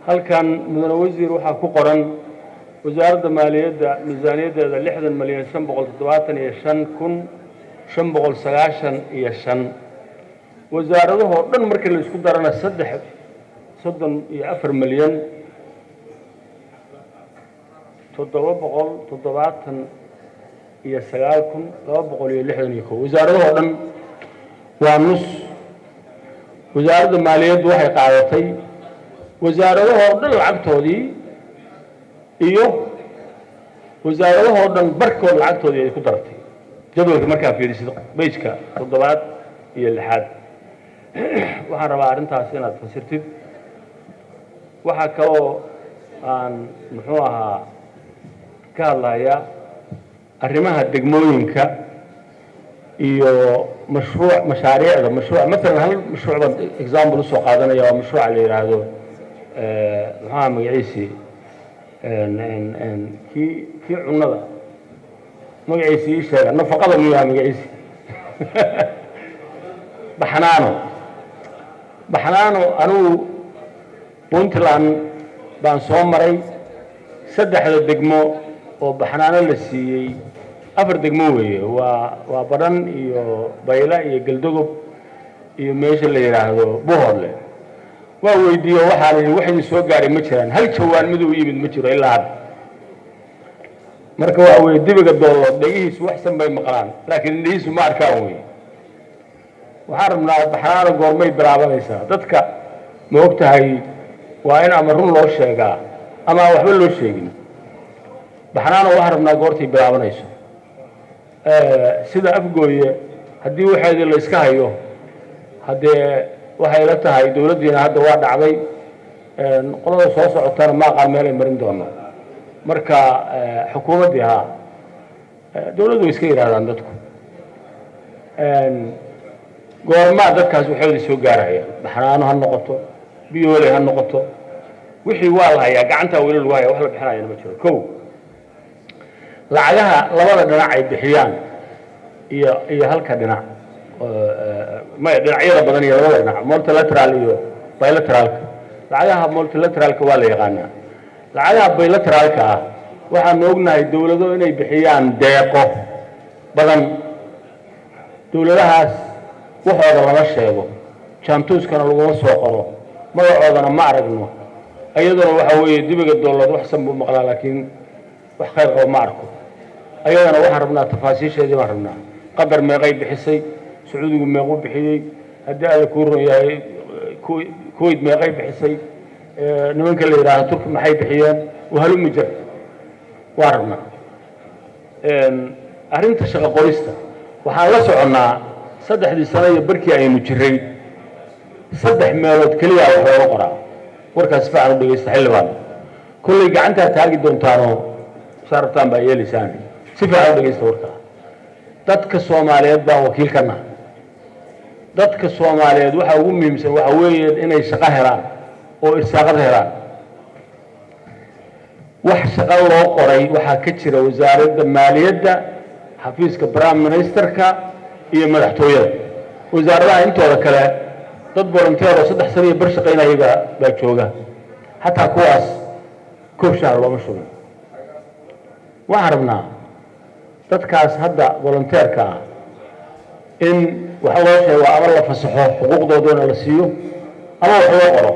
halkan mudane wasiir waxaa ku qoran wasaaradda maaliyadda miisaaniyaddeeda 60,575,595 wasaaradahoo dhan markii la isku darana 34 milyan 779,261 wasaaradahoo dhan waa nus. wasaaradda maaliyaddu waxay qaadatay wasaaradahoo dhan lacagtoodii iyo wasaaradahoo dhan barkood lacagtoodii ay ku dartay jadwalka markaa fiirisid beyjka 7 iyo 6. waxaan rabaa arrintaas inaad fasirtid. waxaa kaloo aan muxuu ahaa ka hadlayaa arrimaha degmooyinka iyo mashaariicda مثلا hal mashruuc baan example usoo qaadanaya waa mashruuca la yidhaahdo maxaa magaciisii kii cunnada magaciisi ii sheega nafaqada miyaa magaciisi baxnaano anigu puntland baan soo maray 3 degmo oo baxnaano la siiyey 4 degmo weeye waa badhan iyo bayla iyo galdogob iyo meesha la yiraahdo bohorle. waa weydiiyo waxaan idin wax idin soo gaaray ma jiraan hal jawaan mid uu yimid ma jiro ilaa hadda. marka waa weey dibiga doolo dhagihiisu waxsan bay maqlaan laakiin indhihiisu ma arkaan weeye. waxaan rabnaa baxnaano goormay bilaabanaysaa dadka ma ogtahay waa in ama run loo sheegaa ama waxba loo sheegin. baxnaano waxaan rabnaa goortay bilaabanayso sida afgooye haddii waxeedii la iska hayo haddee waxay la tahay dowladdiina hadda waa dhacday qolada soo socotana ma aqaan meel ay marin doono. marka xukuumaddii haa dowladdu way iska yidhahdaan dadku goormaa dadkaas waxeedii soo gaarayaan baxnaano ha noqoto biyoole ha noqoto wixii waa la hayaa gacantaa weli lagu haya wax la bixinayana ma jiro. kow lacagaha labada dhinac ay bixiyaan iyo halka dhinac dhinacyada badan iyo labada dhinac multilateral iyo bilateralka. lacagaha multilateralka waa la yaqaanaa. lacagaha bilateralka ah waxaan ognahay dowlado inay bixiyaan deeqo badan. dowladahaas waxooda lama sheego jaantuuskana laguma soo qoro magacoodana ma aragno. ayaduna waxa weeye dibiga dowlad waxsan buu maqlaa laakiin wax khayr qabo ma arko. ayadana waxaan rabnaa tafaasiisheedii baan rabnaa. qadar meeqay bixisay sacuudigu meequu bixiyey haddii alla kuu run yahay kuwait meeqay bixisay nimanka la yidhaaha turki maxay bixiyeen wahalumi jir waan rabnaa. arrinta shaqo qorista waxaan la soconnaa 3 sano iyo barkii aynu jiray 3 meelood keliya wax looga qoraa. warkaas fiican u dhegeysta xildhibaan kulley gacantaa taagi doontaanoo saartaan baa yeelaysaan si fiican u dhegeysta warkaa. dadka Soomaaliyeed baa wakiil ka nahay. dadka Soomaaliyeed waxa ugu muhiimsan waxa weeye inay shaqo helaan oo irsaaqad helaan. wax shaqo loo qoray waxaa ka jira wasaaradda maaliyadda xafiiska prime ministerka iyo madaxtooyada. wasaaradaha intooda kale dad volunteer oo 3 sano iyo bar shaqeynaya baa jooga hataa kuwaas koob shaar looma shubin. waxaan rabnaa dadkaas hadda volunteerka ah in waxa loo sheego ama la fasaxo xuquuqdoodana la siiyo ama wax loo qoro.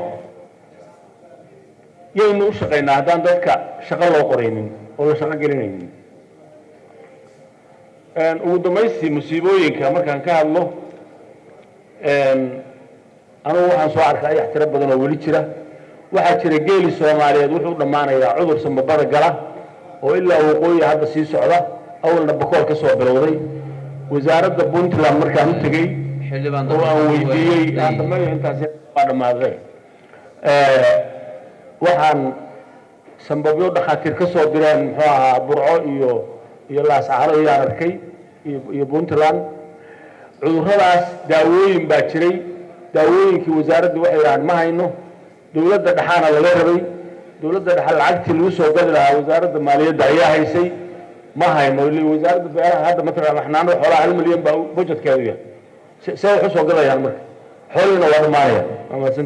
yaynu u shaqeynaa haddaan dadka shaqo loo qoraynin oo la shaqo gelinaynin. ugu dambaystii musiibooyinka markaan ka hadlo anugu waxaan soo arkay ayax tiro badan oo weli jira. waxaa jira geeli Soomaaliyeed wuxuu dhammaanayaa cudur sambabada gala oo ilaa waqooyi hadda sii socda awalna bakool ka soo bilowday. wasaaradda Puntland markaan u tagay oo aan weydiiyey intaas waa dhammaaday waxaan sambabyo dhakhaatiir ka soo direen muxuu ahaa burco iyo laascaano ayaan arkay iyo Puntland. cudurradaas daawooyin baa jiray. daawooyinkii wasaaraddu waxay yidhahaan ma hayno. dowladda dhaxaana laga rabay. dowladda dhaxa lacagtii lagu soo gadi lahaa wasaaradda maaliyadda ayaa haysay ma hayno. wasaaradda beeraha hadda mataqaana xanaanada xoolaha 1 milyan baa budgetkeedu yahay. see wax u soo gadayaan marka xoolihiina waa dhammaanayaan.